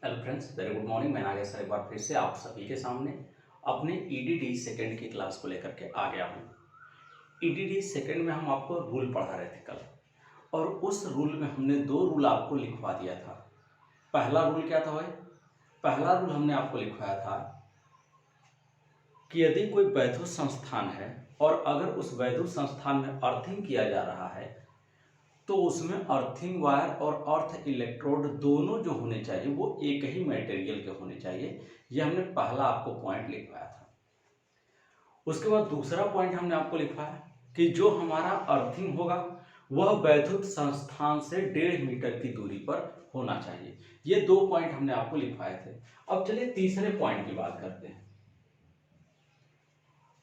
Hello friends, very good morning. मैं Nagesh sir एक बार फिर से आप सभी के सामने अपने ईडीडी सेकंड की क्लास को लेकर के आ गया हूँ। ईडीडी सेकंड में हम आपको रूल पढ़ा रहे थे कल, और उस रूल में हमने दो रूल आपको लिखवा दिया था। पहला रूल क्या था भाई? पहला रूल हमने आपको लिखवाया था कि यदि कोई वैद्युत संस्थान है और अगर उस वैद्युत संस्थान में अर्थिंग किया जा रहा है तो उसमें अर्थिंग वायर और अर्थ इलेक्ट्रोड दोनों जो होने चाहिए वो एक ही मटेरियल के होने चाहिए। ये हमने पहला आपको पॉइंट लिखवाया था। उसके बाद दूसरा पॉइंट हमने आपको लिखवाया कि जो हमारा अर्थिंग होगा वह वैद्युत संस्थान से 1.5 मीटर की दूरी पर होना चाहिए। ये दो पॉइंट हमने आपको लिखवाए थे। अब चलिए तीसरे पॉइंट की बात करते हैं।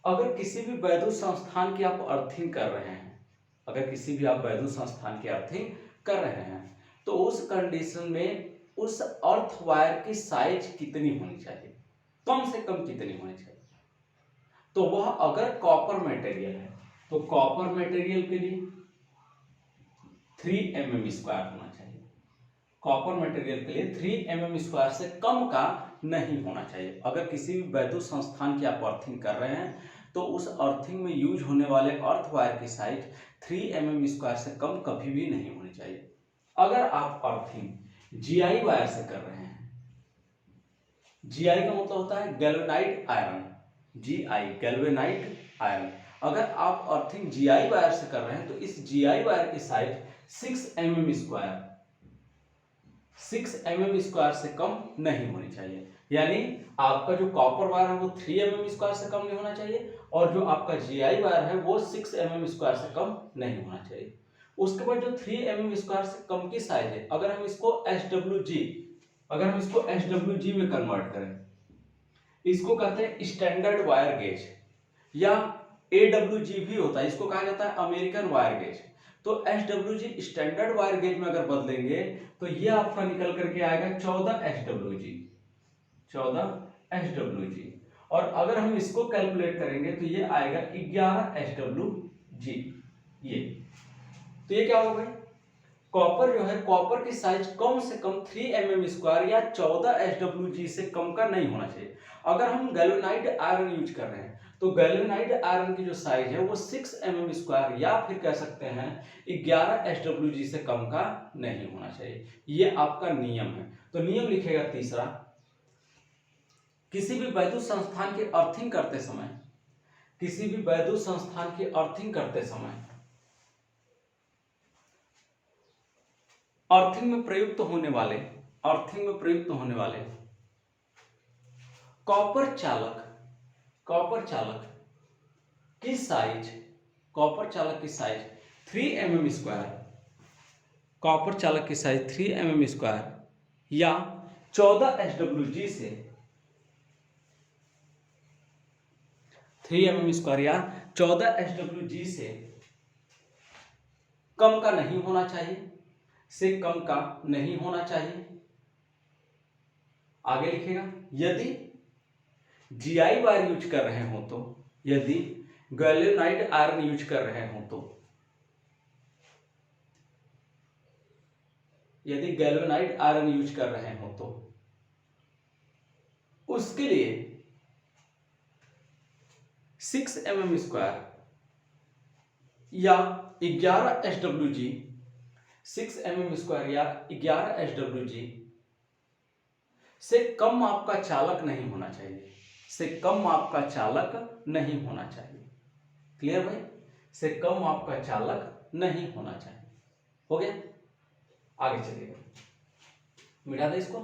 अगर किसी भी वैद्युत संस्थान की आप अर्थिंग कर रहे हैं, अगर किसी भी आप वैद्युत संस्थान की अर्थिंग कर रहे हैं तो उस कंडीशन में उस अर्थ वायर की साइज कितनी होनी चाहिए, कम से कम कितनी होनी चाहिए? तो वह अगर कॉपर मटेरियल है तो कॉपर मटेरियल के लिए 3 mm स्क्वायर होना चाहिए। कॉपर मटेरियल के लिए 3 mm स्क्वायर से कम का नहीं होना चाहिए। अगर किसी भी वैद्युत संस्थान की आप अर्थिंग कर रहे हैं तो उस अर्थिंग में यूज होने वाले अर्थ वायर की साइज 3 mm स्क्वायर से कम कभी भी नहीं होनी चाहिए। अगर आप अर्थिंग जीआई वायर से कर रहे हैं, जीआई का मतलब होता है गैल्वेनाइड आयरन, जीआई गैल्वेनाइड आयरन, अगर आप अर्थिंग जीआई वायर से कर रहे हैं तो इस जीआई वायर की size 6 mm square 6 mm square से कम नहीं होनी चाहिए। यानी आपका जो कॉपर वायर है वो 3 mm स्क्वायर से कम नहीं होना चाहिए और जो आपका जीआई वायर है वो 6 mm स्क्वायर से कम नहीं होना चाहिए। उसके बाद जो 3 mm स्क्वायर से कम की साइज है, अगर हम इसको SWG में कन्वर्ट करें, इसको कहते हैं स्टैंडर्ड वायर गेज, या AWG भी होता है, इसको कहा जाता है अमेरिकन वायर गेज। तो SWG स्टैंडर्ड वायर गेज में अगर बदलेंगे तो ये आपका निकल करके आएगा 14 SWG। और अगर हम इसको कैलकुलेट करेंगे तो ये आएगा 11 SWG। ये तो ये क्या होगा भाई? कॉपर जो है, कॉपर की साइज कम से कम 3 mm स्क्वायर या 14 SWG से कम का नहीं होना चाहिए। अगर हम गैल्वेनाइड आयरन यूज कर रहे हैं तो गैल्वेनाइड आयरन की जो साइज है वो 6 mm स्क्वायर या फिर कह सकते हैं 11 SWG से कम का नहीं होना चाहिए। ये आपका नियम है। तो नियम लिखेगा तीसरा, किसी भी वैद्युत संस्थान की अर्थिंग करते समय, किसी भी वैद्युत संस्थान की अर्थिंग करते समय अर्थिंग में प्रयुक्त होने वाले कॉपर चालक की साइज 3 mm स्क्वायर, कॉपर चालक की साइज 3 mm स्क्वायर या 14 SWG से 3 mm स्क्वायर या 14 SWG से कम का नहीं होना चाहिए, आगे लिखेगा। यदि जीआई वायर यूज कर रहे हो तो, यदि गैल्वेनाइड आयरन यूज कर रहे हो तो, यदि गैल्वेनाइड आयरन यूज कर रहे हो तो उसके लिए 6 mm स्क्वायर या 11 SWG, 6 mm स्क्वायर या 11 SWG से कम आपका चालक नहीं होना चाहिए, से कम आपका चालक नहीं होना चाहिए। क्लियर भाई? से कम आपका चालक नहीं होना चाहिए। हो गया? आगे चलिएगा, मिटा दे इसको।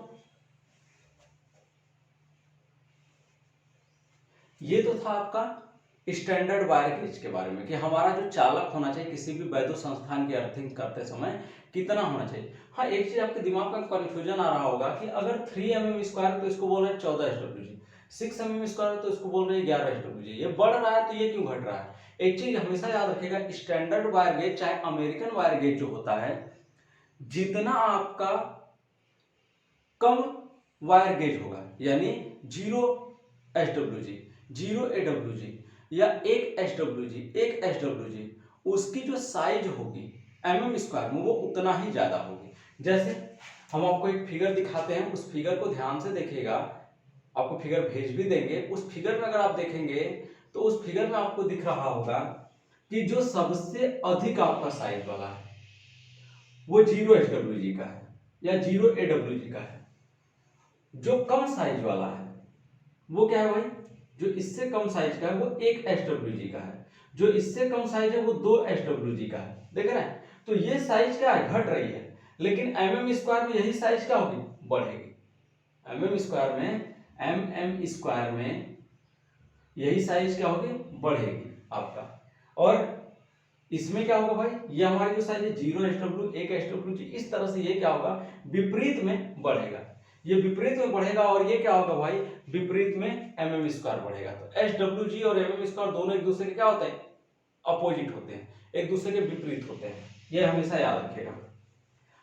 ये तो था आपका स्टैंडर्ड वायर गेज के बारे में कि हमारा जो चालक होना चाहिए किसी भी वैद्युत संस्थान की अर्थिंग करते समय कितना होना चाहिए। हाँ, एक चीज आपके दिमाग में कंफ्यूजन आ रहा होगा कि अगर 3 mm स्क्वायर तो इसको बोल रहे हैं 14 SWG, 6 mm स्क्वायर तो इसको बोल रहे हैं 11 SWG, ये बढ़ रहा है तो ये क्यों घट रहा है? एक चीज हमेशा याद रखिएगा, स्टैंडर्ड वायर गेज चाहे अमेरिकन वायर गेज जो होता है, जितना आपका कम वायर गेज होगा, यानी 0 SWG, 0 AWG या 1 SWG, उसकी जो साइज होगी mm स्क्वायर में वो उतना ही ज्यादा होगी। जैसे हम आपको एक फिगर दिखाते हैं, उस फिगर को ध्यान से देखिएगा, आपको फिगर भेज भी देंगे। उस फिगर में अगर आप देखेंगे तो उस फिगर में आपको दिख रहा होगा कि जो सबसे अधिक आपका साइज वाला है वो 0 SWG का है या 0 AWG का है। जो कम साइज वाला है वो क्या है भाई, जो इससे कम साइज का है वो 1 SWG का है। जो इससे कम साइज है वो 2 SWG का है। देख रहे हैं, तो ये साइज क्या है, घट रही है, लेकिन mm² में यही साइज क्या होगी, बढ़ेगी। mm² में यही साइज क्या होगी, बढ़ेगी आपका। और इसमें क्या होगा भाई, ये हमारी जो साइज है 0 SW 1 SWG, इस तरह से ये क्या होगा, विपरीत में बढ़ेगा। ये विपरीत में बढ़ेगा और ये क्या होगा भाई, विपरीत में mm² बढ़ेगा। तो SWG और mm² दोनों एक दूसरे के क्या होते हैं, अपोजिट होते हैं, एक दूसरे के विपरीत होते हैं। ये हमेशा याद रखिएगा।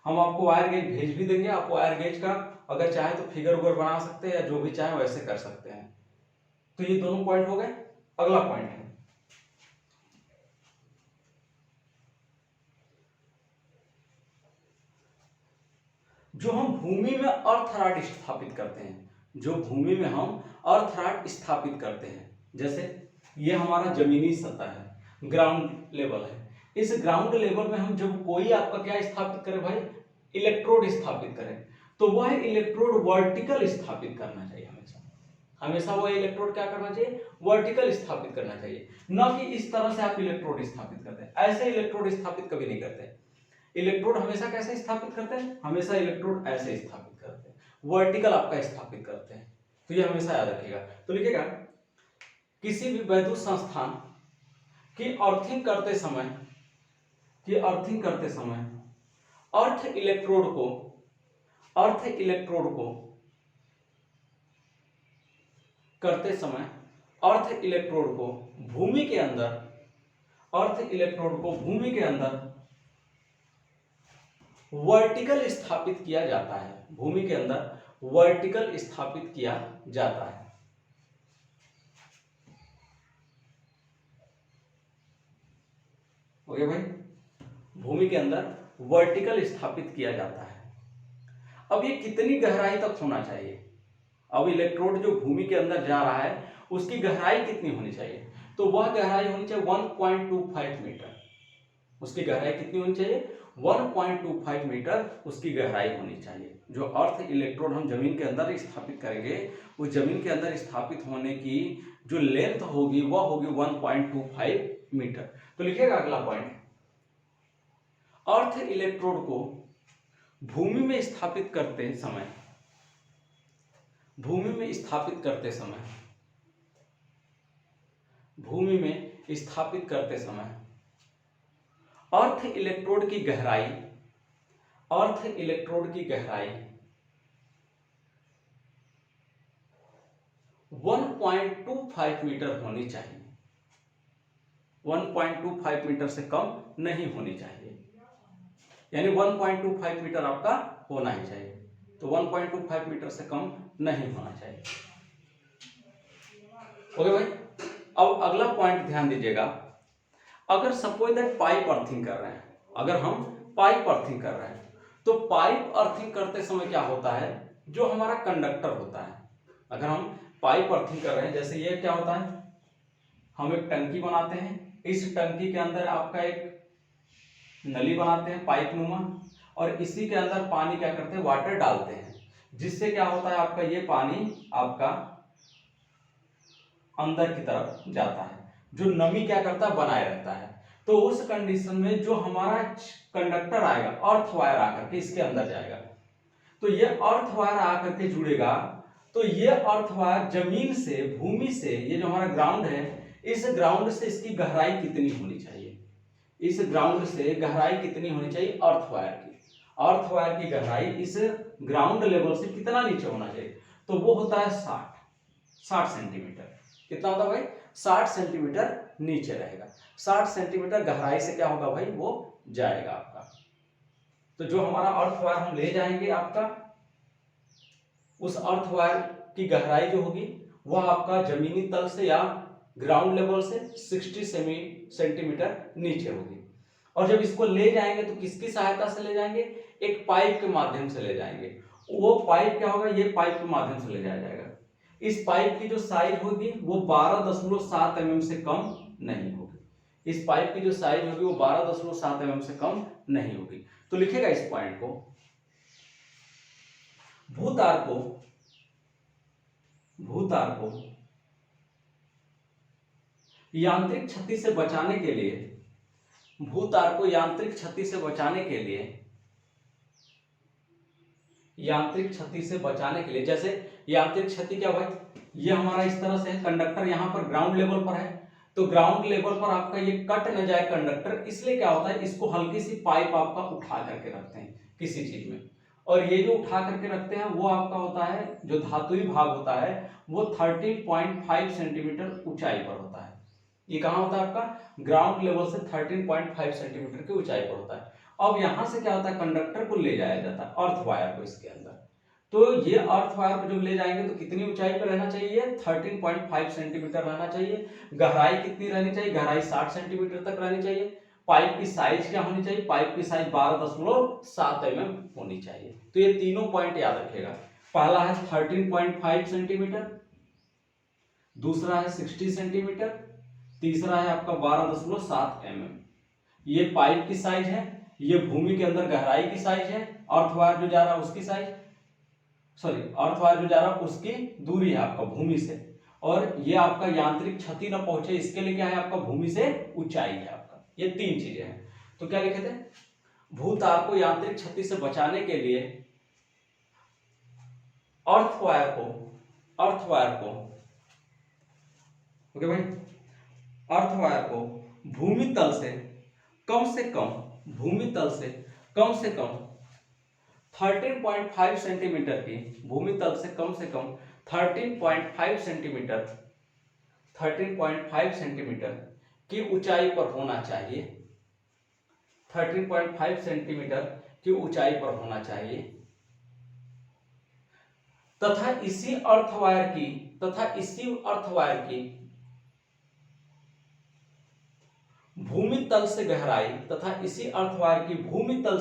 हम आपको वायर गेज भेज भी देंगे, आप वायर गेज का अगर चाहे तो फिगर उगर बना सकते हैं या जो भी चाहे वैसे कर सकते हैं। तो ये दोनों पॉइंट हो गए। अगला पॉइंट है, जो हम भूमि में अर्थ रॉड स्थापित करते हैं, जो भूमि में हम अर्थ रॉड स्थापित करते हैं, जैसे ये हमारा जमीनी सतह है, ग्राउंड लेवल है। इस ग्राउंड लेवल में हम जब कोई आपका क्या स्थापित करें भाई, इलेक्ट्रोड स्थापित करें, तो वह इलेक्ट्रोड वर्टिकल स्थापित करना चाहिए। हमेशा हमेशा वो इलेक्ट्रोड क्या करना चाहिए, वर्टिकल स्थापित करना चाहिए, न कि इस तरह से आप इलेक्ट्रोड स्थापित करते हैं। ऐसे इलेक्ट्रोड स्थापित कभी नहीं करते। इलेक्ट्रोड हमेशा कैसे स्थापित करते हैं, हमेशा इलेक्ट्रोड ऐसे स्थापित करते हैं, वर्टिकल आपका स्थापित करते हैं। तो ये हमेशा याद रखिएगा। तो लिखिएगा, किसी भी वैद्युत संस्थान की अर्थिंग करते समय अर्थ इलेक्ट्रोड को करते समय अर्थ इलेक्ट्रोड को भूमि के अंदर वर्टिकल स्थापित किया जाता है। भूमि के अंदर वर्टिकल स्थापित किया जाता है। ओके भाई, भूमि के अंदर वर्टिकल स्थापित किया जाता है। अब ये कितनी गहराई तक होना चाहिए, अब इलेक्ट्रोड जो भूमि के अंदर जा रहा है उसकी गहराई कितनी होनी चाहिए, तो वह गहराई होनी चाहिए 1.25 मीटर। उसकी गहराई कितनी होनी चाहिए, 1.25 मीटर उसकी गहराई होनी चाहिए। जो अर्थ इलेक्ट्रोड हम जमीन के अंदर स्थापित करेंगे, वो जमीन के अंदर स्थापित होने की जो लेंथ होगी वह होगी 1.25 मीटर। तो लिखिएगा अगला पॉइंट, अर्थ इलेक्ट्रोड को भूमि में स्थापित करते समय अर्थ इलेक्ट्रोड की गहराई 1.25 मीटर होनी चाहिए। 1.25 मीटर से कम नहीं होनी चाहिए, यानी 1.25 मीटर आपका होना ही चाहिए। तो 1.25 मीटर से कम नहीं होना चाहिए। ओके भाई, अब अगला पॉइंट ध्यान दीजिएगा। अगर सपोज दैट पाइप अर्थिंग कर रहे हैं, तो पाइप अर्थिंग करते समय क्या होता है, जो हमारा कंडक्टर होता है, अगर हम पाइप अर्थिंग कर रहे हैं, जैसे ये क्या होता है, हम एक टंकी बनाते हैं, इस टंकी के अंदर आपका एक नली बनाते हैं पाइप नुमा, और इसी के अंदर पानी क्या करते हैं, वाटर डालते हैं, जिससे क्या होता है आपका ये पानी आपका अंदर की तरफ जाता है, जो नमी क्या करता है, बनाए रहता है। तो उस कंडीशन में जो हमारा कंडक्टर आएगा, अर्थ वायर आकर के इसके अंदर जाएगा, तो ये अर्थ वायर आकर के जुड़ेगा। तो ये अर्थ वायर जमीन से, भूमि से, ये जो हमारा ग्राउंड है, इस ग्राउंड से इसकी गहराई कितनी होनी चाहिए, इस ग्राउंड से गहराई कितनी होनी चाहिए अर्थ वायर की गहराई इस ग्राउंड लेवल से कितना नीचे होना चाहिए, तो वो होता है 60 सेंटीमीटर। कितना होता है भाई, 60 सेंटीमीटर नीचे रहेगा। 60 सेंटीमीटर गहराई से क्या होगा भाई, वो जाएगा आपका। तो जो हमारा अर्थ वायर हम ले जाएंगे आपका, उस अर्थ वायर की गहराई जो होगी वह आपका जमीनी तल से या ग्राउंड लेवल से 60 सेंटीमीटर नीचे होगी। और जब इसको ले जाएंगे तो किसकी सहायता से ले जाएंगे, एक पाइप के माध्यम से ले जाएंगे। वो पाइप क्या होगा, ये पाइप के माध्यम से ले जाया जाएगा। इस पाइप की जो साइज होगी वो 12.7 mm से कम नहीं होगी। इस पाइप की जो साइज होगी वो 12.7 mm से कम नहीं होगी। तो लिखेगा इस पॉइंट को, भूतार को यांत्रिक क्षति से बचाने के लिए, भूतार को यांत्रिक क्षति से बचाने के लिए, यांत्रिक क्षति से बचाने के लिए, जैसे यांत्रिक क्षति क्या भाई, ये हमारा इस तरह से है, कंडक्टर यहाँ पर ग्राउंड लेवल पर है, तो ग्राउंड लेवल पर आपका ये कट न जाए कंडक्टर, इसलिए क्या होता है, इसको हल्की सी पाइप आपका उठा करके रखते हैं किसी चीज में, और ये जो उठा करके रखते हैं वो आपका होता है, जो धातुई भाग होता है वो 13.5 सेंटीमीटर ऊंचाई पर होता है। ये कहाँ होता है आपका, ग्राउंड लेवल से 13.5 सेंटीमीटर की ऊंचाई पर होता है। अब यहां से क्या होता है, कंडक्टर को ले जाया जाता है, अर्थ वायर को इसके अंदर, तो ये अर्थ वायर को जब ले जाएंगे तो कितनी ऊंचाई पर रहना चाहिए, 13.5 सेंटीमीटर रहना चाहिए। गहराई कितनी रहनी चाहिए, गहराई 60 सेंटीमीटर तक रहनी चाहिए। पाइप की साइज क्या होनी चाहिए, पाइप की साइज 12.7 mm होनी चाहिए। तो ये तीनों पॉइंट याद रखिएगा, पहला है 13.5 सेंटीमीटर, दूसरा है 60 सेंटीमीटर, तीसरा है आपका 12.7 mm। ये पाइप की साइज है, ये भूमि के अंदर गहराई की साइज है, अर्थ वायर जो जा रहा है उसकी साइज, अर्थ वायर जो जा रहा है उसकी दूरी है आपका भूमि से, और ये आपका यांत्रिक क्षति न पहुंचे इसके लिए क्या है आपका, भूमि से ऊंचाई है आपका। ये तीन चीजें हैं। तो क्या लिखे थे, भूतार को यांत्रिक क्षति से बचाने के लिए अर्थ वायर को ओके भाई, अर्थ वायर को भूमि तल से कम से कम 13.5 सेंटीमीटर की, भूमि तल से कम 13.5 सेंटीमीटर की ऊंचाई पर होना चाहिए, 13.5 सेंटीमीटर की ऊंचाई पर होना चाहिए, तथा इसी अर्थ वायर की भूमि तल से गहराई, तथा इसी अर्थ वायर की भूमि तल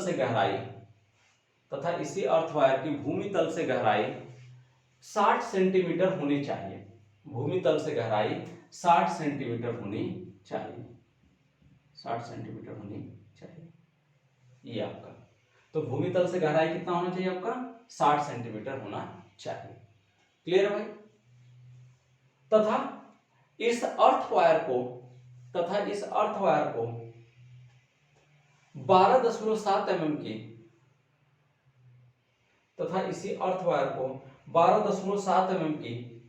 से गहराई 60 सेंटीमीटर होनी चाहिए, भूमि तल से गहराई 60 सेंटीमीटर होनी चाहिए, 60 सेंटीमीटर होनी चाहिए ये आपका। तो भूमि तल से गहराई कितना होना चाहिए आपका, 60 सेंटीमीटर होना चाहिए। क्लियर है भाई। तथा इस अर्थ वायर को 12.7 mm की, तथा इसी अर्थ वायर को 12.7 mm की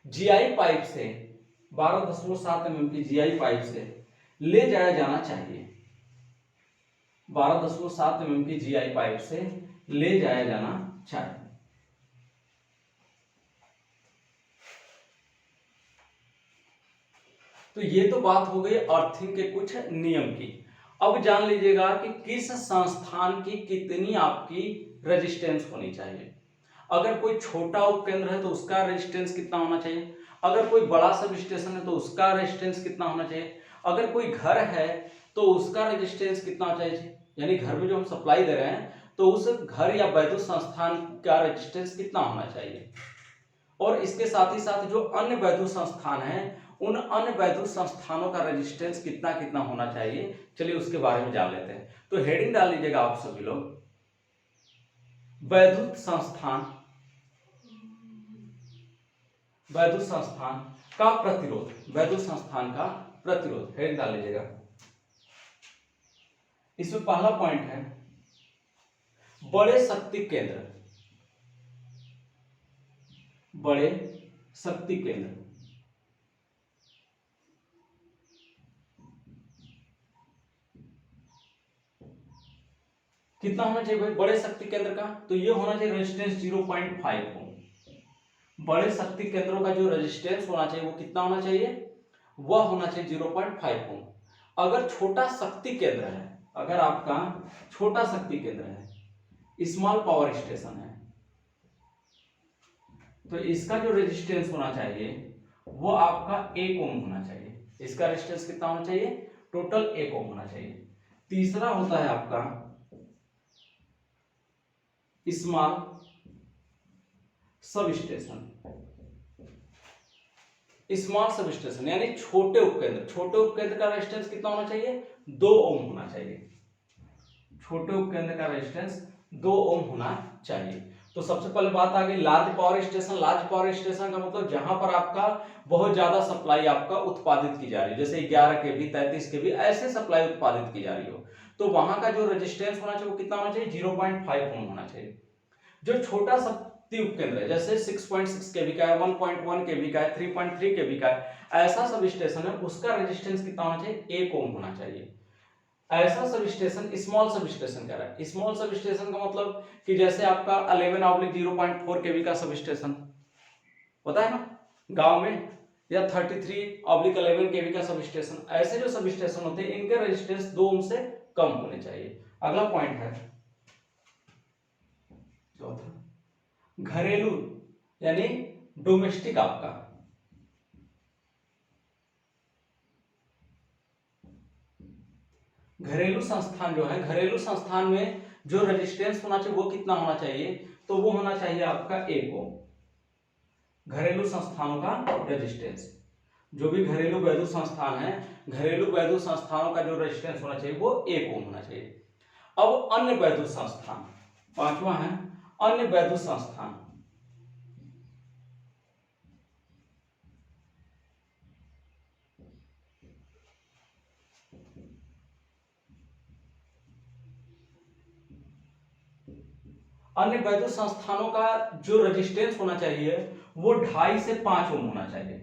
जीआई पाइप से, 12.7 mm की जीआई पाइप से ले जाया जाना चाहिए, 12.7 mm की जीआई पाइप से ले जाया जाना चाहिए। तो ये तो बात हो गई अर्थिंग के कुछ नियम की। अब जान लीजिएगा कि किस संस्थान की कितनी आपकी रेजिस्टेंस होनी चाहिए। अगर कोई छोटा उपकेंद्र है तो उसका रेजिस्टेंस कितना होना चाहिए, अगर कोई बड़ा सब स्टेशन है तो उसका रेजिस्टेंस कितना होना चाहिए, अगर कोई घर है तो उसका रेजिस्टेंस कितना होना चाहिए, यानी घर में जो हम सप्लाई दे रहे हैं तो उस घर या वैद्युत संस्थान का रेजिस्टेंस कितना होना चाहिए, और इसके साथ ही साथ जो अन्य वैद्युत संस्थान हैं उन अन्य वैद्युत संस्थानों का रेजिस्टेंस कितना होना चाहिए। चलिए उसके बारे में जान लेते हैं। तो हेडिंग डाल लीजिएगा आप सभी लोग, वैद्युत संस्थान का प्रतिरोध, वैद्युत संस्थान का प्रतिरोध, हेडिंग डाल लीजिएगा। इसमें पहला पॉइंट है बड़े शक्ति केंद्र, बड़े शक्ति केंद्र। कितना होना चाहिए भाई बड़े शक्ति केंद्र का, तो ये होना चाहिए रेजिस्टेंस 0.5 ओम। बड़े शक्ति केंद्रों का जो रेजिस्टेंस होना चाहिए वो कितना होना चाहिए, वह होना चाहिए 0.5 ओम। अगर छोटा शक्ति केंद्र है, अगर आपका छोटा शक्ति केंद्र है, स्मॉल पावर स्टेशन है, तो इसका जो रेजिस्टेंस होना चाहिए वो आपका 1 ओम होना चाहिए। इसका रेजिस्टेंस कितना होना चाहिए, टोटल 1 ओम होना चाहिए। तीसरा होता है आपका small sub station, small sub station यानी छोटे उपकेंद्र। छोटे उपकेंद्र का रेजिस्टेंस कितना होना चाहिए? 2 ओम होना चाहिए। छोटे उपकेंद्र का रेजिस्टेंस 2 ओम होना चाहिए। तो सबसे पहले बात आ गई large power station. Large power station का मतलब जहां पर आपका बहुत ज्यादा सप्लाई आपका उत्पादित की जा रही है, जैसे 11 केवी 33 केवी ऐसे सप्लाई उत्पादित की जा रही हो, तो वहां का जो रेजिस्टेंस होना चाहिए वो कितना होना चाहिए? 0.5 ओम होना चाहिए। जो छोटा शक्ति उपकेंद्र है जैसे 6.6 केवी का है, 1.1 केवी का है, 3.3 केवी का है, ऐसा सब स्टेशन है, उसका रेजिस्टेंस कितना होना चाहिए? 1 ओम होना चाहिए। ऐसा sub station small sub station कह रहा है। स्मॉल सब स्टेशन का मतलब कि जैसे आपका 11/0.4 केवी का सब स्टेशन होता है ना गांव में, या 33/11 केवी का सब स्टेशन, ऐसे जो सब स्टेशन होते हैं इनके रेजिस्टेंस 2 ओम से कम होने चाहिए। अगला पॉइंट है चौथा, घरेलू यानी डोमेस्टिक। आपका घरेलू संस्थान जो है, घरेलू संस्थान में जो रेजिस्टेंस होना चाहिए वो कितना होना चाहिए? तो वो होना चाहिए आपका 1 ओम। घरेलू संस्थानों का रेजिस्टेंस, जो भी घरेलू वैद्युत संस्थान है, घरेलू वैद्युत संस्थानों का जो रेजिस्टेंस होना चाहिए वो 1 ओम होना चाहिए। अब अन्य वैद्युत संस्थान, पांचवा है अन्य वैद्युत संस्थान। अन्य वैद्युत संस्थानों का जो रेजिस्टेंस होना चाहिए वो 2.5 से 5 ओम होना चाहिए।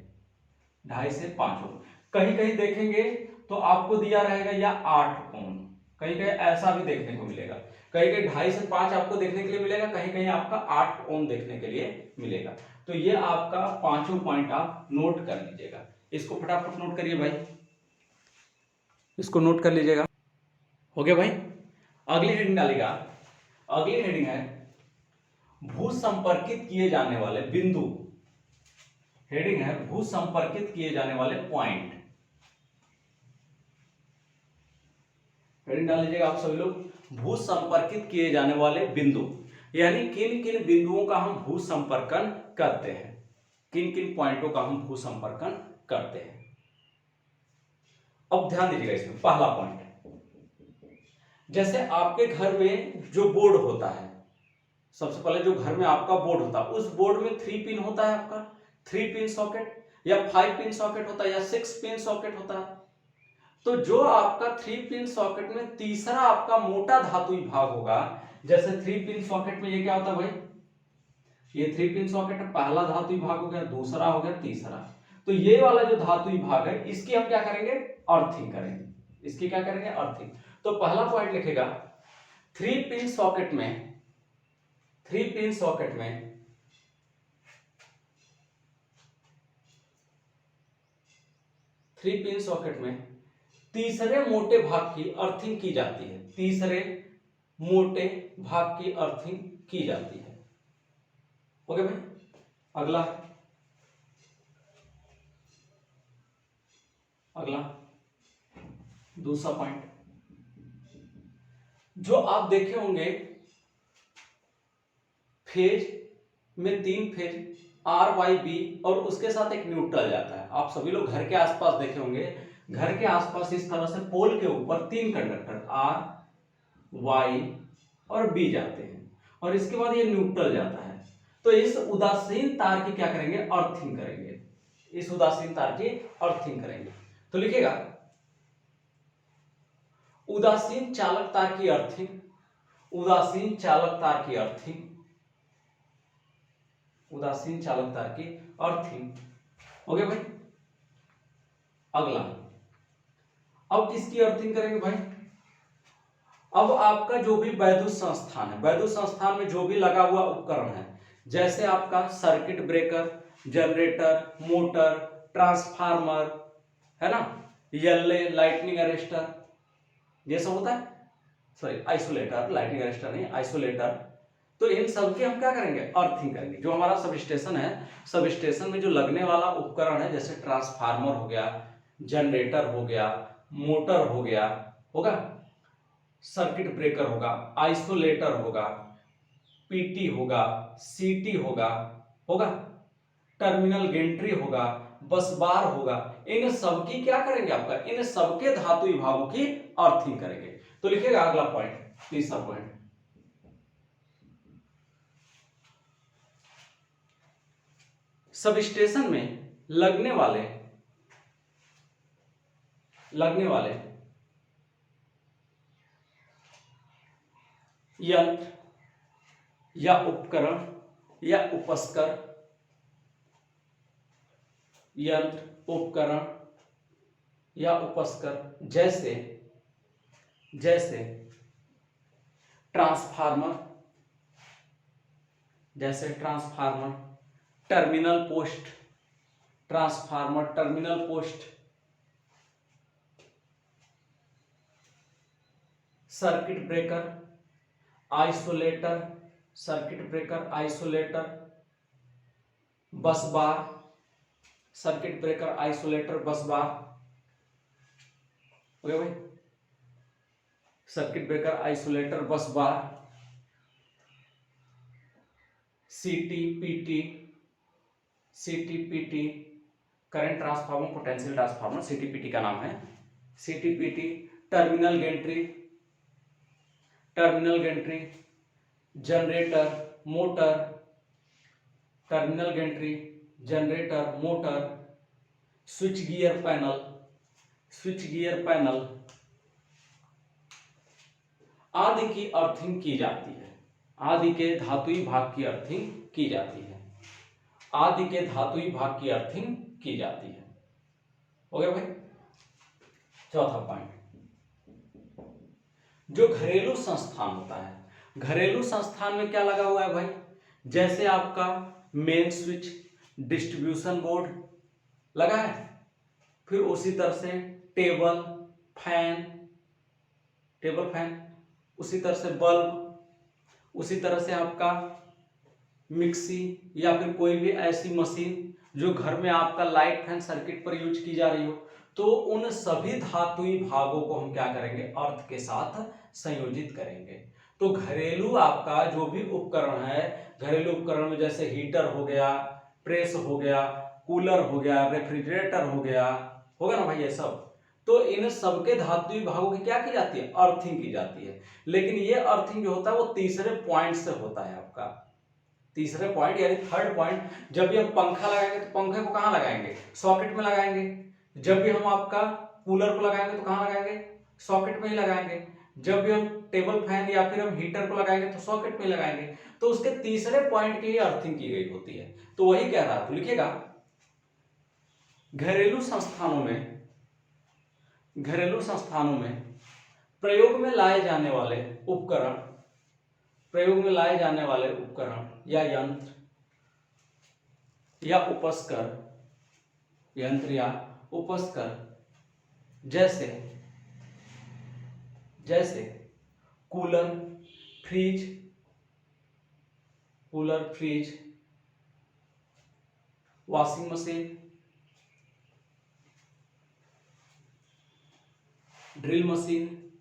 2.5 से 5 ओम। कहीं कहीं देखेंगे तो आपको दिया रहेगा या 8 ओम, कहीं कहीं ऐसा भी देखने को मिलेगा। कहीं कहीं 2.5 से 5 आपको देखने के लिए मिलेगा, कहीं कहीं आपका 8 ओम देखने के लिए मिलेगा। तो ये आपका पांचों पॉइंट आप नोट कर लीजिएगा। इसको फटाफट नोट करिए भाई, इसको नोट कर लीजिएगा। हो गया भाई। अगली हेडिंग डालेगा। अगली हेडिंग है भू संपर्कित किए जाने वाले बिंदु। हेडिंग है भू संपर्कित किए जाने वाले पॉइंट। हेडिंग डाल लीजिएगा आप सभी लोग, भू संपर्कित किए जाने वाले बिंदु, यानी किन किन बिंदुओं का हम भू संपर्कन करते हैं, किन किन पॉइंटों का हम भू संपर्कन करते हैं। अब ध्यान दीजिएगा इसमें पहला पॉइंट, जैसे आपके घर में जो बोर्ड होता है, सबसे पहले जो घर में आपका बोर्ड होता है उस बोर्ड में 3 पिन होता है आपका, 3 पिन सॉकेट, या 5 पिन सॉकेट होता है, या 6 पिन सॉकेट होता है। तो जो आपका 3 पिन सॉकेट में तीसरा आपका मोटा धातुई भाग होगा, जैसे 3 पिन सॉकेट में ये क्या होता है भाई, ये 3 पिन सॉकेट पहला धातुई भाग हो गया, दूसरा हो गया, तीसरा। तो ये वाला जो धातुई भाग है इसकी हम क्या करेंगे? अर्थिंग करेंगे। इसकी क्या करेंगे? अर्थिंग। तो पहला पॉइंट लिखेगा 3 पिन सॉकेट में, 3 पिन सॉकेट में तीसरे मोटे भाग की अर्थिंग की जाती है। तीसरे मोटे भाग की अर्थिंग की जाती है। ओके भाई। अगला दूसरा पॉइंट, जो आप देखे होंगे फेज में 3 फेज आर वाई बी और उसके साथ एक न्यूट्रल जाता है। आप सभी लोग घर के आसपास देखे होंगे, घर के आसपास इस तरह से पोल के ऊपर 3 कंडक्टर आर वाई और बी जाते हैं और इसके बाद ये न्यूट्रल जाता है। तो इस उदासीन तार की क्या करेंगे? अर्थिंग करेंगे। इस उदासीन तार की अर्थिंग करेंगे। तो लिखेगा उदासीन चालक तार की अर्थिंग, उदासीन चालक तार की अर्थिंग, उदासीन चालक तार की अर्थिंग। हो गया भाई। अगला, अब किसकी अर्थिंग करेंगे भाई? अब आपका जो भी वैद्युत संस्थान है, वैद्युत संस्थान में जो भी लगा हुआ उपकरण है, जैसे आपका circuit breaker, generator, motor, transformer, है ना, रिले, लाइटनिंग अरेस्टर, ये सब होता है। सॉरी, आइसोलेटर, लाइटनिंग अरेस्टर नहीं, आइसोलेटर। तो इन सब की हम क्या करेंगे? अर्थिंग करेंगे। जो हमारा सब स्टेशन है, सब स्टेशन में जो लगने वाला उपकरण है, जैसे ट्रांसफार्मर हो गया, जनरेटर हो गया, मोटर हो गया, होगा, सर्किट ब्रेकर होगा, आइसोलेटर होगा, पीटी होगा, सीटी होगा, टर्मिनल गेंट्री होगा, बस बार होगा, इन सबकी क्या करेंगे आपका, इन सबके धातु विभागों की अर्थिंग करेंगे। तो लिखिएगा अगला पॉइंट, तीसरा पॉइंट, सब स्टेशन में लगने वाले यंत्र या उपकरण या उपस्कर, यंत्र उपकरण या उपस्कर जैसे transformer, terminal post, transformer, terminal post, circuit breaker, isolator, बस बार, सर्किट ब्रेकर, आइसोलेटर, बस बार, ओके भाई, सर्किट ब्रेकर, आइसोलेटर, बस बार, सीटी PT, current transformer, potential transformer, CTPT का नाम है, CTPT, terminal gantry, generator, motor, terminal gantry, generator, motor, switch gear panel आदि की अर्थिंग की जाती है, आदि के धातुई भाग की अर्थिंग की जाती है, आदि के धातुई भाग की अर्थिंग की जाती है। ओके भाई, चौथा पॉइंट, जो घरेलू संस्थान होता है, घरेलू संस्थान में क्या लगा हुआ है भाई, जैसे आपका मेन स्विच, डिस्ट्रीब्यूशन बोर्ड लगा है, फिर उसी तरह से टेबल फैन, उसी तरह से बल्ब, उसी तरह से आपका मिक्सी या फिर कोई भी ऐसी मशीन जो घर में आपका लाइट फैन सर्किट पर यूज की जा रही हो, तो उन सभी धातुई भागों को हम क्या करेंगे, अर्थ के साथ संयोजित करेंगे। तो घरेलू आपका जो भी उपकरण है, घरेलू उपकरण में जैसे हीटर हो गया, प्रेस हो गया, कूलर हो गया, रेफ्रिजरेटर हो गया, होगा ना भाई ये सब, तो इन सबके धातुई भागों की क्या की जाती है, अर्थिंग की जाती है। लेकिन ये अर्थिंग जो होता है वो तीसरे पॉइंट से होता है आपका, तीसरे पॉइंट यानी थर्ड पॉइंट, जब भी हम पंखा लगाएंगे तो पंखे को कहाँ लगाएंगे, सॉकेट में लगाएंगे, जब भी हम आपका कूलर को लगाएंगे तो कहाँ लगाएंगे, सॉकेट में ही लगाएंगे, जब भी हम टेबल फैन या फिर हम हीटर को लगाएंगे तो सॉकेट में लगाएंगे, तो उसके तीसरे पॉइंट की ही अर्थिंग की गई होती है। तो वही कह रहा है, तो लिखिएगा घरेलू संस्थानों में प्रयोग में लाए जाने वाले उपकरण या यंत्र या उपस्कर जैसे cooler, fridge, washing machine, drill machine,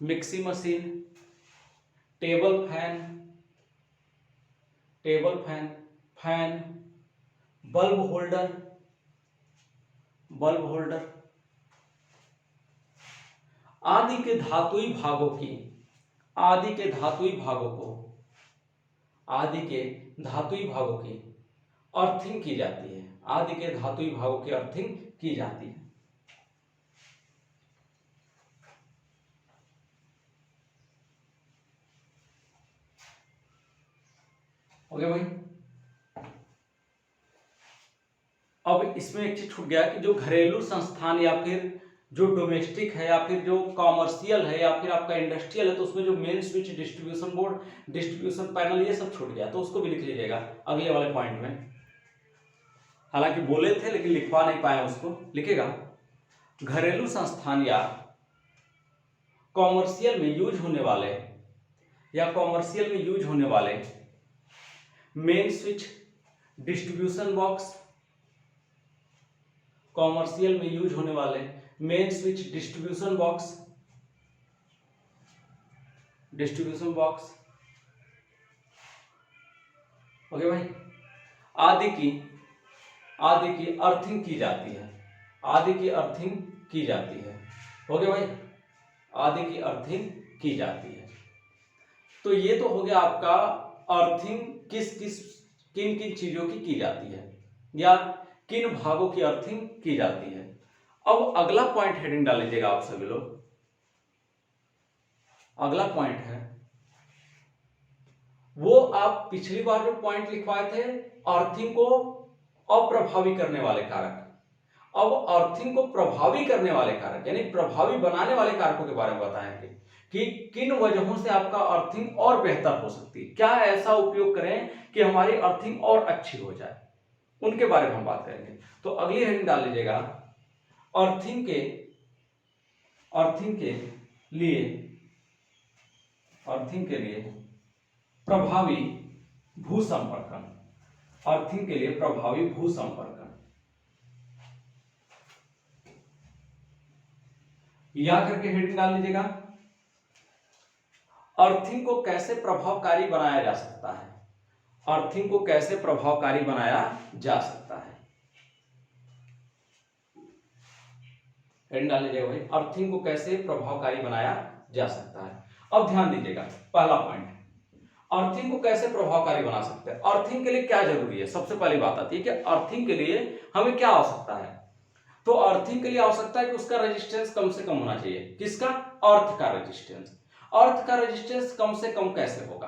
mixie machine, table fan, bulb holder आदि के धातुई भागों की अर्थिंग की जाती है, आदि के धातुई भागों की अर्थिंग की जाती है। ओके भाई, अब इसमें एक चीज छूट गया कि जो घरेलू संस्थान या फिर जो डोमेस्टिक है या फिर जो कॉमर्शियल है या फिर आपका इंडस्ट्रियल है, तो उसमें जो main switch, distribution board, distribution panel, ये सब छूट गया, तो उसको भी लिख लीजिएगा अगले वाले पॉइंट में। हालांकि बोले थे लेकिन लिखवा नहीं पाए, उसको लिखेगा घरेलू संस्थान या कॉमर्शियल में यूज होने वाले main switch, distribution box, commercial में यूज होने वाले main switch, distribution box, okay भाई, आदि की अर्थिंग की जाती है, आदि की अर्थिंग की जाती है। ओके भाई, आदि की अर्थिंग की जाती है। तो ये तो हो गया आपका अर्थिंग किन किन चीजों की जाती है या किन भागों की अर्थिंग की जाती है। अब अगला पॉइंट हेडिंग डाल लीजिएगा आप सभी लोग। अगला पॉइंट है वो आप पिछली बार जो पॉइंट लिखवाए थे, अर्थिंग को अप्रभावी करने वाले कारक। अब अर्थिंग को प्रभावी करने वाले कारक यानी प्रभावी बनाने वाले कारकों के बारे में बताएंगे कि किन वजहों से आपका अर्थिंग और बेहतर हो सकती है, क्या ऐसा उपयोग करें कि हमारी अर्थिंग और अच्छी हो जाए, उनके बारे में हम बात करेंगे। तो अगली हेडिंग डाल लीजिएगा, अर्थिंग के लिए प्रभावी भूसंपर्कन, अर्थिंग के लिए प्रभावी भूसंपर्कन। या करके हेडिंग डाल लीजिएगा, अर्थिंग को कैसे प्रभावकारी बनाया जा सकता है, अर्थिंग को कैसे प्रभावकारी बनाया जा सकता है। हेडिंग डाल लीजिएगा भाई, अर्थिंग को कैसे प्रभावकारी बनाया जा सकता है। अब ध्यान दीजिएगा, पहला पॉइंट, अर्थिंग को कैसे प्रभावकारी बना सकते हैं। अर्थिंग के लिए क्या जरूरी है, सबसे पहली बात आती है कि अर्थिंग के लिए हमें क्या आवश्यकता है। तो अर्थिंग के लिए आवश्यकता है कि उसका रेजिस्टेंस कम से कम होना चाहिए। किसका? अर्थ का रेजिस्टेंस। अर्थ का रेजिस्टेंस कम से कम कैसे होगा,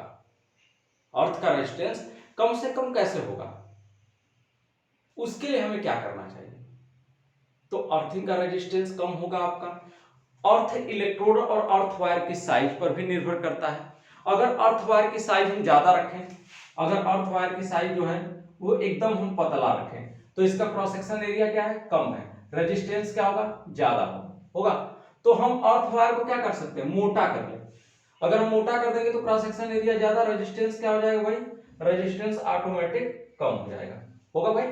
अर्थ का रेजिस्टेंस कम से कम कैसे होगा, उसके लिए हमें क्या करना चाहिए। तो अर्थिंग का रेजिस्टेंस कम होगा आपका, अर्थ इलेक्ट्रोड और अर्थ वायर की साइज पर भी निर्भर करता है। अगर अर्थ वायर की साइज हम ज्यादा रखें, अगर अर्थ वायर की साइज जो है वो एकदम हम पतला रखें, तो इसका क्रॉस सेक्शन एरिया क्या है? कम है, रेजिस्टेंस क्या होगा? ज्यादा होगा। तो हम अर्थ वायर को क्या कर सकते हैं? मोटा कर ले। अगर हम मोटा कर देंगे तो क्रॉस सेक्शन एरिया ज्यादा, रेजिस्टेंस क्या हो जाएगा भाई? रेजिस्टेंस ऑटोमेटिक कम हो जाएगा, होगा भाई।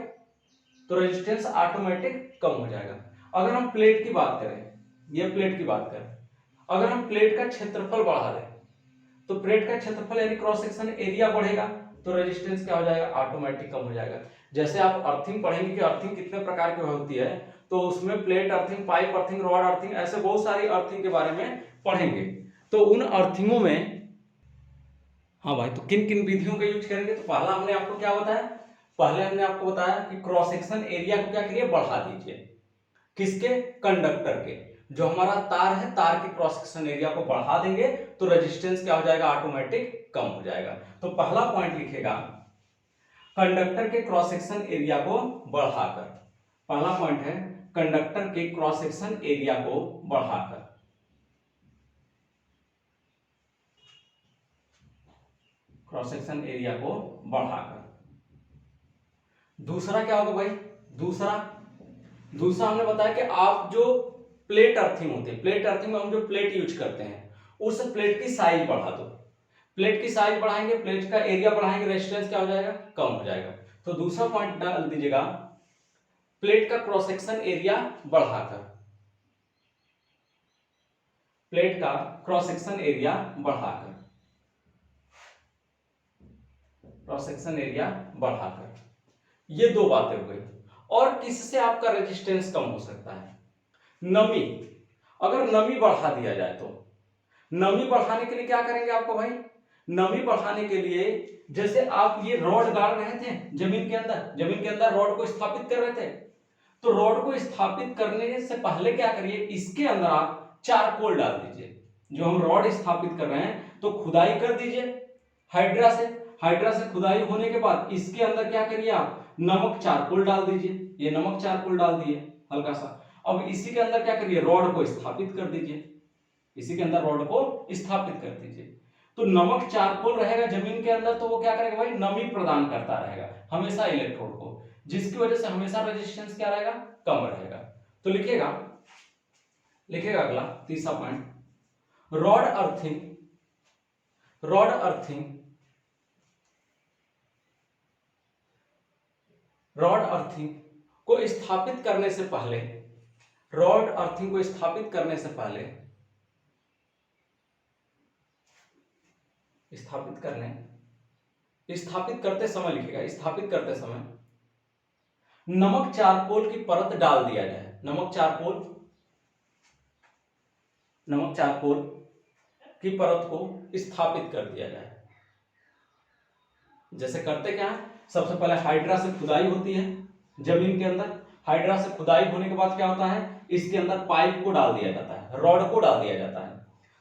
तो रेजिस्टेंस ऑटोमेटिक कम हो जाएगा। अगर हम प्लेट की बात करें, ये प्लेट की बात करें, अगर हम प्लेट का क्षेत्रफल बढ़ा दें तो प्लेट का क्षेत्रफल यानी क्रॉस सेक्शन एरिया बढ़ेगा, तो रेजिस्टेंस क्या हो जाएगा? ऑटोमेटिक कम हो जाएगा। जैसे आप अर्थिंग पढ़ेंगे कि अर्थिंग कितने प्रकार की होती है, तो उसमें plate earthing, pipe earthing, rod earthing, ऐसे बहुत सारी अर्थिंग के बारे में पढ़ेंगे। तो उन अर्थिंगों में, हाँ भाई, तो किन किन विधियों का यूज करेंगे। तो पहला हमने आपको क्या बताया, पहले हमने आपको बताया कि क्रॉस सेक्शन एरिया को क्या करिए? बढ़ा दीजिए। किसके? कंडक्टर के। जो हमारा तार है, तार के क्रॉस सेक्शन एरिया को बढ़ा देंगे तो रेजिस्टेंस क्या हो जाएगा? ऑटोमेटिक कम हो जाएगा। तो पहला पॉइंट लिखेगा, कंडक्टर के क्रॉस सेक्शन एरिया को बढ़ाकर। पहला पॉइंट है कंडक्टर के क्रॉस सेक्शन एरिया को बढ़ाकर, क्रॉस सेक्शन एरिया को बढ़ाकर। दूसरा क्या होगा भाई? दूसरा हमने बताया कि आप जो प्लेट अर्थिंग होती है, प्लेट अर्थिंग में हम जो प्लेट यूज करते हैं उस प्लेट की साइज बढ़ा दो। प्लेट की साइज बढ़ाएंगे, प्लेट का एरिया बढ़ाएंगे, रेजिस्टेंस क्या हो जाएगा? कम हो जाएगा। तो दूसरा पॉइंट डाल दीजिएगा, प्लेट का क्रॉस सेक्शन एरिया बढ़ाकर, प्लेट का क्रॉस सेक्शन एरिया बढ़ाकर, क्रॉस सेक्शन एरिया बढ़ाकर। ये दो बातें हो गई। और किससे आपका रेजिस्टेंस कम हो सकता है? नमी। अगर नमी बढ़ा दिया जाए तो, नमी बढ़ाने के लिए क्या करेंगे आपको भाई? नमी बढ़ाने के लिए, जैसे आप ये रॉड गाड़ रहे थे जमीन के अंदर रॉड को स्थापित कर रहे थे, तो रॉड को स्थापित करने से पहले क्या करिए? इसके अंदर आप चारकोल डाल दीजिए। जो हम रॉड स्थापित कर रहे हैं तो खुदाई कर दीजिए हाइड्रा से खुदाई होने के बाद इसके अंदर क्या करिए? आप नमक चारकोल डाल दीजिए। ये नमक चारकोल डाल दिए हल्का सा। अब इसी के अंदर क्या करिए? रॉड को स्थापित कर दीजिए, इसी के अंदर रॉड को स्थापित कर दीजिए। तो नमक चारकोल रहेगा जमीन के अंदर, तो वो क्या करेगा भाई? नमी प्रदान करता रहेगा हमेशा इलेक्ट्रोड को, जिसकी वजह से हमेशा रेजिस्टेंस क्या रहेगा? कम रहेगा। तो लिखेगा अगला तीसरा पॉइंट, रॉड अर्थिंग को स्थापित करने से पहले, रॉड अर्थिंग को स्थापित करने से पहले, स्थापित करने स्थापित करते समय लिखेगा, स्थापित करते समय नमक चारकोल की परत डाल दिया जाए। नमक चारकोल की परत को स्थापित कर दिया जाए। जैसे करते क्या है, सबसे पहले हाइड्रा से खुदाई होती है जमीन के अंदर। हाइड्रा से खुदाई होने के बाद क्या होता है, इसके अंदर पाइप को डाल दिया जाता है, रॉड को डाल दिया जाता है।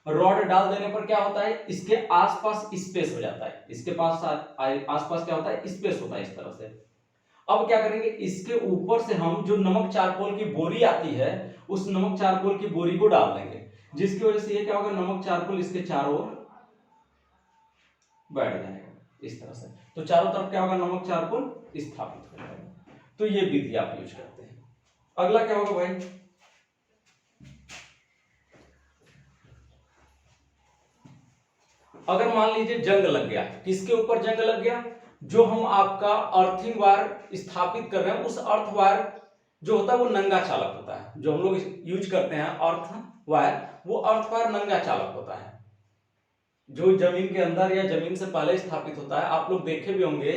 रॉड डाल देने पर क्या होता है, इसके आसपास स्पेस हो जाता है, इसके पास आसपास क्या होता है, स्पेस होता है इस तरह से। अब क्या करेंगे, इसके ऊपर से हम जो नमक चारकोल की बोरी आती है उस नमक चारकोल की बोरी को डाल देंगे, जिसकी वजह से ये क्या होगा, नमक चारकोल इसके चारों ओर बैठ जाएगा इस तरह से। तो चारों तरफ क्या होगा, नमक चारकोल स्थापित हो जाएगा। तो ये विधि आप यूज करते हैं। अगला क्या होगा भाई, अगर मान लीजिए जंग लग गया, किसके ऊपर जंग लग गया, जो हम आपका अर्थिंग वायर स्थापित कर रहे हैं उस अर्थ वायर जो होता है वो नंगा चालक होता है। जो हम लोग यूज करते हैं अर्थ वायर, वो अर्थ वायर नंगा चालक होता है, जो जमीन के अंदर या जमीन से पहले स्थापित होता है। आप लोग देखे भी होंगे,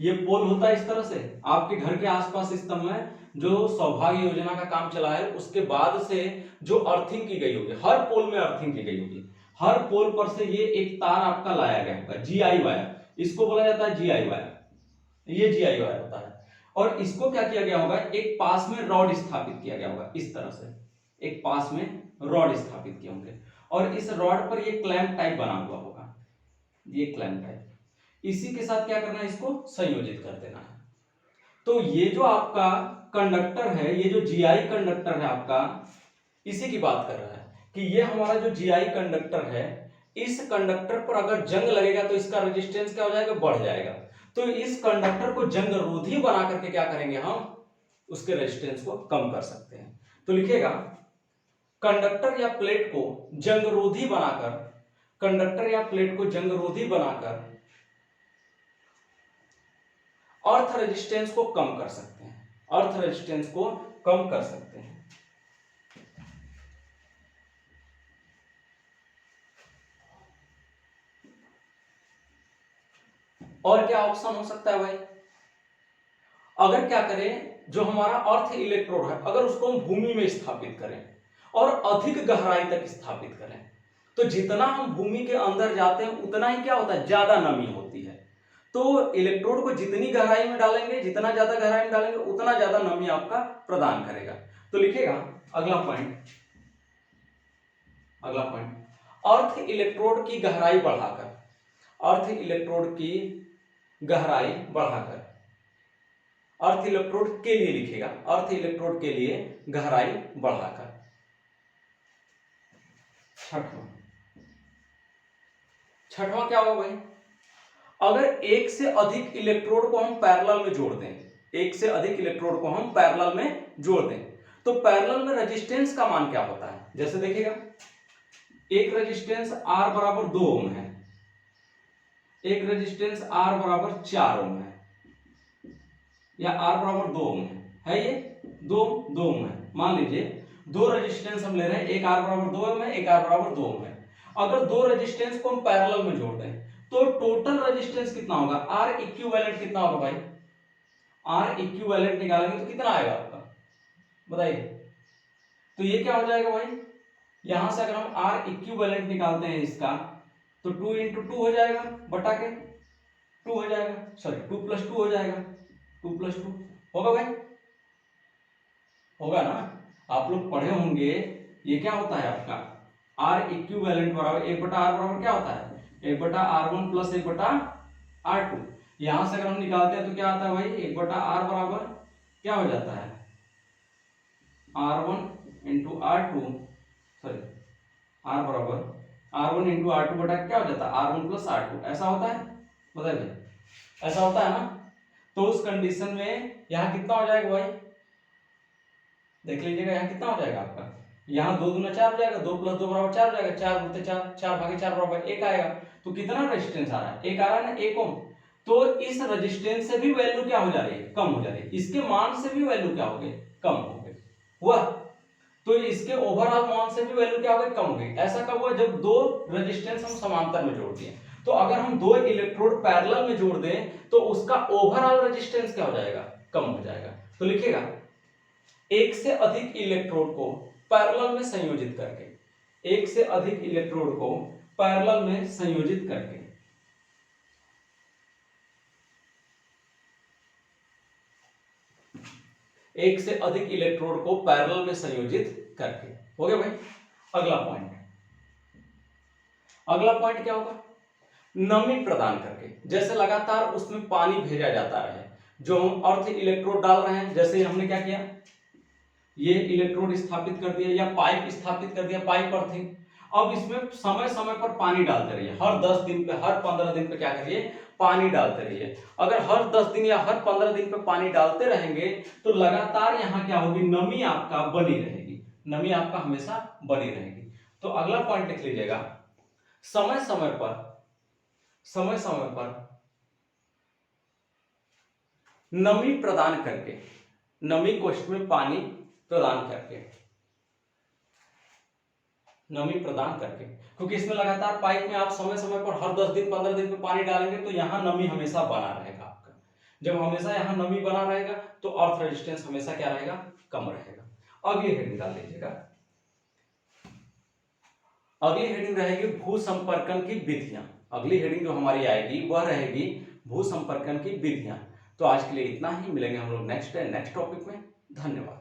ये पोल होता है इस तरह से, आपके घर के आसपास स्तंभ में जो सौभाग्य योजना का काम चला है उसके बाद से जो अर्थिंग की गई होगी, हर पोल में अर्थिंग की गई होगी, हर पोल पर से ये एक तार आपका लाया गया होगा, जीआई वायर, इसको बोला जाता है जीआई वायर, ये जीआई वायर होता है। और इसको क्या किया गया होगा, एक पास में रॉड स्थापित किया गया होगा इस तरह से, एक पास में रॉड स्थापित किए होंगे और इस रॉड पर ये क्लैंप टाइप बना हुआ होगा, ये क्लैंप टाइप। इसी के साथ क्या करना है, इसको संयोजित कर देना है। तो ये जो आपका कंडक्टर है, ये जो जीआई कंडक्टर है आपका, इसी की बात कर रहा है कि ये हमारा जो जीआई कंडक्टर है, इस कंडक्टर पर अगर जंग लगेगा तो इसका रेजिस्टेंस क्या हो जाएगा, बढ़ जाएगा। तो इस कंडक्टर को जंग रोधी बना करके क्या करेंगे, हम उसके रेजिस्टेंस को कम कर सकते हैं। तो लिखेगा कंडक्टर या प्लेट को जंग रोधी बनाकर, कंडक्टर या प्लेट को जंग रोधी बनाकर अर्थ रेजिस्टेंस को कम कर सकते हैं, अर्थ रेजिस्टेंस को कम कर सकते हैं। और क्या ऑप्शन हो सकता है भाई, अगर क्या करें, जो हमारा अर्थ इलेक्ट्रोड है अगर उसको हम भूमि में स्थापित करें और अधिक गहराई तक स्थापित करें, तो जितना हम भूमि के अंदर जाते हैं उतना ही क्या होता है, ज्यादा नमी होती है। तो इलेक्ट्रोड को जितनी गहराई में डालेंगे, जितना ज्यादा गहराई में डालेंगे उतना ज्यादा नमी आपका प्रदान करेगा। तो लिखेगा अगला पॉइंट, अर्थ इलेक्ट्रोड की गहराई बढ़ाकर, अर्थ इलेक्ट्रोड की गहराई बढ़ाकर, अर्थ इलेक्ट्रोड के लिए लिखेगा, अर्थ इलेक्ट्रोड के लिए गहराई बढ़ाकर। छठवां क्या होगा भाई, अगर एक से अधिक इलेक्ट्रोड को हम पैरेलल में जोड़ दें, एक से अधिक इलेक्ट्रोड को हम पैरेलल में जोड़ दें, तो पैरेलल में रेजिस्टेंस का मान क्या होता है। जैसे देखिएगा, एक रेजिस्टेंस R बराबर 2 ओम है, एक रेजिस्टेंस R बराबर 4 ओम है, या R बराबर 2 ओम है ये 2 ओम है। मान लीजिए दो रेजिस्टेंस हम ले रहे हैं, एक R बराबर 2 ओम है, एक R बराबर 2 ओम है। अगर दो रेजिस्टेंस को हम पैरेलल में जोड़ दें तो टोटल रेजिस्टेंस कितना होगा, R इक्विवेलेंट कितना होगा भाई, R इक्विवेलेंट निकालेंगे तो कितना आएगा आपका, बताइए। तो ये क्या हो जाएगा भाई, यहां से अगर हम R इक्विवेलेंट निकालते हैं इसका, तो 2 × 2 हो जाएगा, बटा के 2 हो जाएगा, सॉरी 2 + 2 हो जाएगा, 2 + 2 होगा भाई, होगा ना। आप लोग पढ़े होंगे, ये क्या होता है आपका R इक्विवेलेंट बराबर 1/R बराबर क्या होता है, 1/R1 + 1/R2। यहां से अगर हम निकालते हैं तो क्या आता है भाई, 1/R बराबर क्या हो जाता है, R1 × R2, सॉरी R बराबर R1 × R2 बटा क्या हो जाता है, R1 + R2, ऐसा होता है, बताइए ऐसा होता है ना। तो उस कंडीशन में यहाँ कितना हो जाएगा भाई, देख लीजिएगा यहाँ कितना हो जाएगा आपका, यहाँ 2 दूना 4 हो जाएगा, 2 + 2 = 4 हो जाएगा, 4 × 4 4/4 बराबर 1 आएगा। तो कितना रेजिस्टेंस आ रहा है, 1 आ रहा है ना, 1 ओम। तो इस रेजिस्टेंस से भी वैल्यू क्या हो जा रही है, कम हो जा रही है, इसके मान से भी वैल्यू क्या हो गई, कम हो गई, हुआ। तो इसके ओवरऑल मान से भी वैल्यू क्या हो गई, कम हो गई। ऐसा कब हुआ, जब दो रेजिस्टेंस हम समांतर में जोड़ दिए। तो अगर हम दो इलेक्ट्रोड पैरेलल में जोड़ दें तो उसका ओवरऑल रेजिस्टेंस क्या हो जाएगा, कम हो जाएगा। तो लिखिएगा एक से अधिक इलेक्ट्रोड को पैरेलल में संयोजित करके, एक से अधिक इलेक्ट्रोड को पैरेलल में संयोजित करके एक से अधिक इलेक्ट्रोड को पैरेलल में संयोजित करके, हो गया भाई। अगला पॉइंट, अगला पॉइंट क्या होगा, नमी प्रदान करके, जैसे लगातार उसमें पानी भेजा जाता रहे, जो हम अर्थ इलेक्ट्रोड डाल रहे हैं, जैसे हमने क्या किया, ये इलेक्ट्रोड स्थापित कर दिया या पाइप स्थापित कर दिया, पाइप अर्थिंग। अब इसमें समय समय पर पानी डालते रहिए, हर 10 दिन पे, हर 15 दिन पे क्या करिए, पानी डालते रहिए। अगर हर 10 दिन या हर 15 दिन पे पानी डालते रहेंगे तो लगातार यहाँ क्या होगी, नमी आपका बनी रहेगी, नमी आपका हमेशा बनी रहेगी। तो अगला पॉइंट लिख लीजिएगा, समय समय पर नमी प्रदान करके, नमी कोष्ठ में पानी प्रदान करके, नमी प्रदान करके, क्योंकि इसमें लगातार पाइप में आप समय समय पर हर 10 दिन 15 दिन पे पानी डालेंगे तो यहां नमी हमेशा बना रहेगा आपका। जब हमेशा यहां नमी बना रहेगा तो अर्थ रेजिस्टेंस हमेशा क्या रहेगा, कम रहेगा। अगली हेडिंग डाल लीजिएगा, अगली हेडिंग रहेगी भू संपर्कन की विधियां। अगली हेडिंग जो हमारी आएगी वह रहेगी भू संपर्कन की विधियां। तो आज के लिए इतना ही, मिलेंगे हम लोग नेक्स्ट टॉपिक में। धन्यवाद।